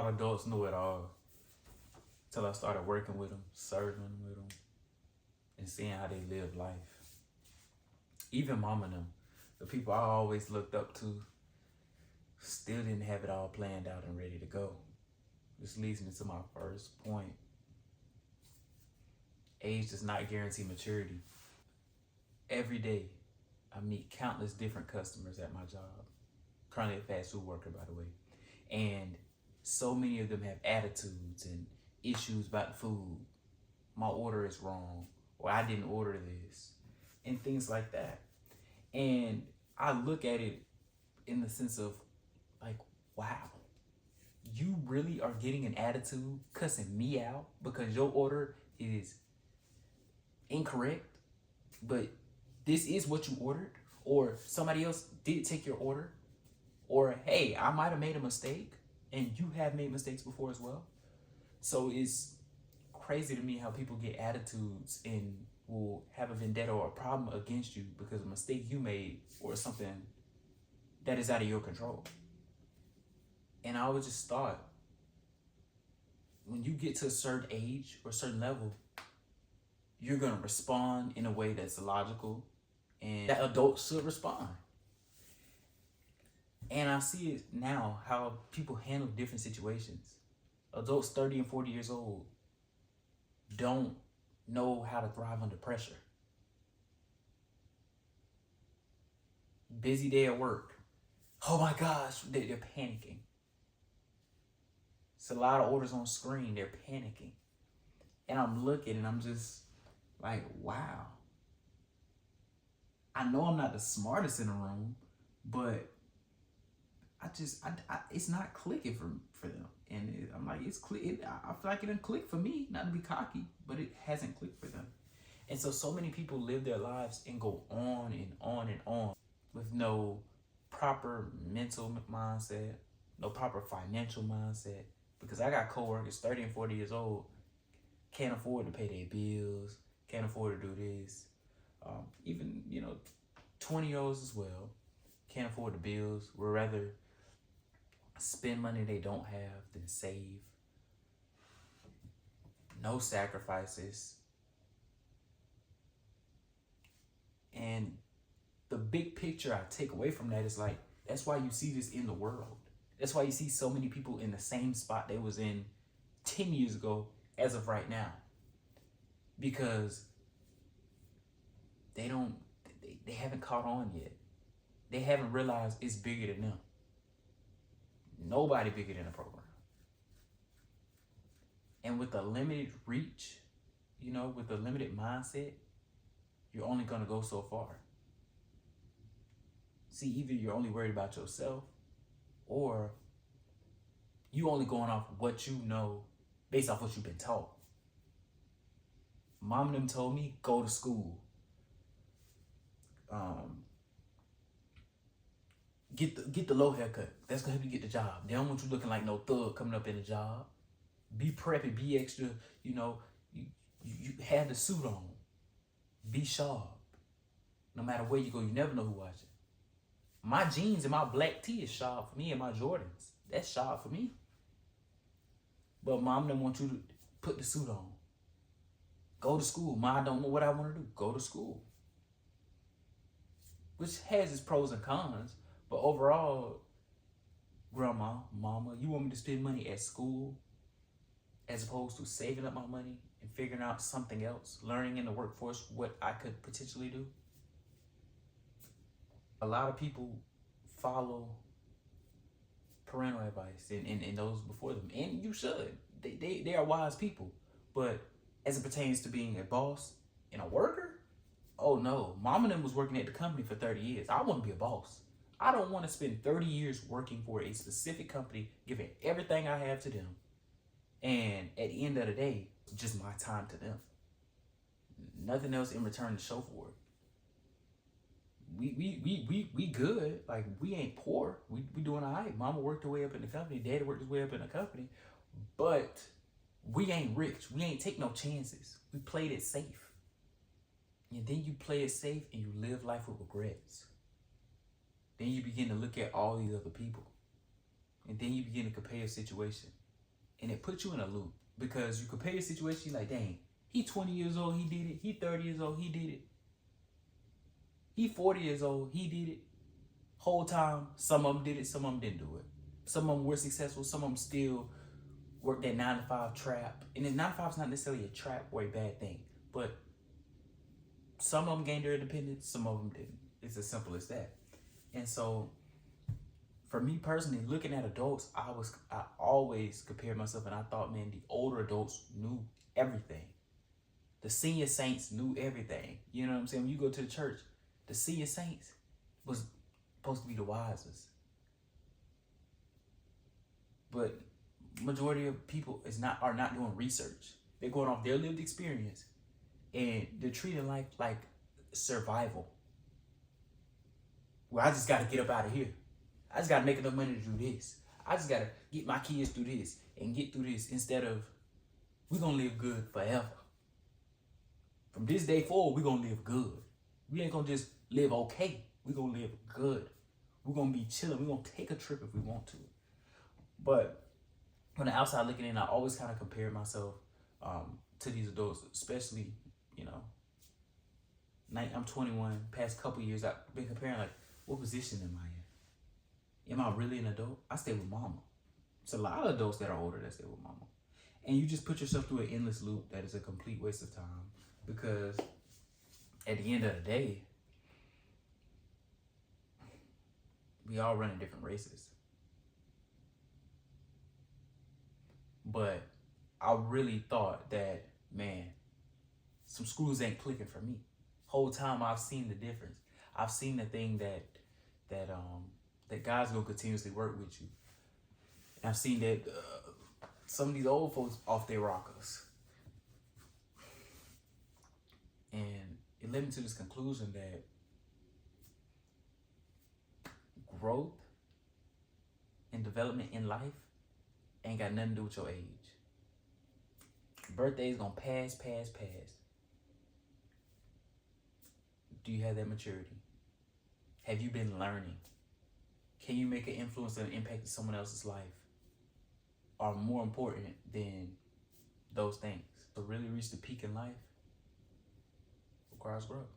thought adults knew it all till I started working with them, serving with them, and seeing how they live life. Even mom and them, the people I always looked up to, still didn't have it all planned out and ready to go. This leads me to my first point. Age does not guarantee maturity. Every day, I meet countless different customers at my job. Currently a fast food worker, by the way. And so many of them have attitudes and issues about the food. My order is wrong, or I didn't order this, and things like that. And I look at it in the sense of like, wow, you really are getting an attitude cussing me out because your order is incorrect, but this is what you ordered, or somebody else did take your order, or hey, I might have made a mistake, and you have made mistakes before as well. So it's crazy to me how people get attitudes and will have a vendetta or a problem against you because of a mistake you made or something that is out of your control. And I always just thought, when you get to a certain age or a certain level, you're going to respond in a way that's logical and that adults should respond. And I see it now, how people handle different situations. Adults 30 and 40 years old don't know how to thrive under pressure. Busy day at work. Oh my gosh, they're panicking. It's a lot of orders on screen, they're panicking. And I'm looking and I'm just like, wow. I know I'm not the smartest in the room, but it's not clicking for them. And I'm like, I feel like it didn't click for me, not to be cocky, but it hasn't clicked for them. And so many people live their lives and go on and on and on with no proper mental mindset, no proper financial mindset. Because I got coworkers 30 and 40 years old, can't afford to pay their bills, can't afford to do this. Even, 20-year-olds as well, can't afford the bills, would rather spend money they don't have than save. No sacrifices. And the big picture I take away from that is like, that's why you see this in the world. That's why you see so many people in the same spot they was in 10 years ago as of right now. Because they haven't caught on yet. They haven't realized it's bigger than them. Nobody bigger than a program. And with a limited reach, with a limited mindset, you're only going to go so far. See, either you're only worried about yourself, or you only going off what you know based off what you've been taught. Mom and them told me, go to school. Get the low haircut. That's gonna help you get the job. They don't want you looking like no thug coming up in the job. Be preppy, be extra, you have the suit on. Be sharp. No matter where you go, you never know who's watching. My jeans and my black tee is sharp for me, and my Jordans. That's sharp for me. But mom don't want you to put the suit on. Go to school. Ma, I don't know what I want to do. Go to school. Which has its pros and cons. But overall, grandma, mama, you want me to spend money at school as opposed to saving up my money and figuring out something else, learning in the workforce what I could potentially do? A lot of people follow parental advice and those before them, and you should. They are wise people. But as it pertains to being a boss and a worker, oh no, mom and them was working at the company for 30 years. I want to be a boss. I don't want to spend 30 years working for a specific company, giving everything I have to them. And at the end of the day, just my time to them. Nothing else in return to show for it. We good. Like, we ain't poor. We doing all right. Mama worked her way up in the company. Daddy worked his way up in the company. But we ain't rich. We ain't take no chances. We played it safe. And then you play it safe and you live life with regrets. Then you begin to look at all these other people. And then you begin to compare your situation. And it puts you in a loop because you compare your situation, you're like, dang, he 20 years old, he did it. He 30 years old, he did it. He 40 years old, he did it. Whole time, some of them did it, some of them didn't do it. Some of them were successful, some of them still work that 9 to 5 trap. And then 9 to 5 is not necessarily a trap or a bad thing, but some of them gained their independence, some of them didn't. It's as simple as that. And so, for me personally, looking at adults, I always compared myself, and I thought, man, the older adults knew everything. The senior saints knew everything. You know what I'm saying? When you go to the church, the senior saints was supposed to be the wisest. But majority of people are not doing research. They're going off their lived experience, and they're treating life like survival. Well, I just got to get up out of here. I just got to make enough money to do this. I just got to get my kids through this and get through this, instead of, we're going to live good forever. From this day forward, we're going to live good. We ain't going to just live okay. We're going to live good. We're going to be chilling. We're going to take a trip if we want to. But on the outside looking in, I always kind of compare myself to these adults, especially, you know, I'm 21. Past couple years, I've been comparing, like, what position am I in? Am I really an adult? I stay with mama. It's a lot of adults that are older that stay with mama. And you just put yourself through an endless loop that is a complete waste of time, because at the end of the day, we all run in different races. But I really thought that, man, some screws ain't clicking for me. Whole time I've seen the difference. I've seen the thing that God's gonna continuously work with you. And I've seen that some of these old folks off their rockers. And it led me to this conclusion that growth and development in life ain't got nothing to do with your age. Birthday's gonna pass. Do you have that maturity? Have you been learning? Can you make an influence and impact in someone else's life? Are more important than those things. To really reach the peak in life requires growth.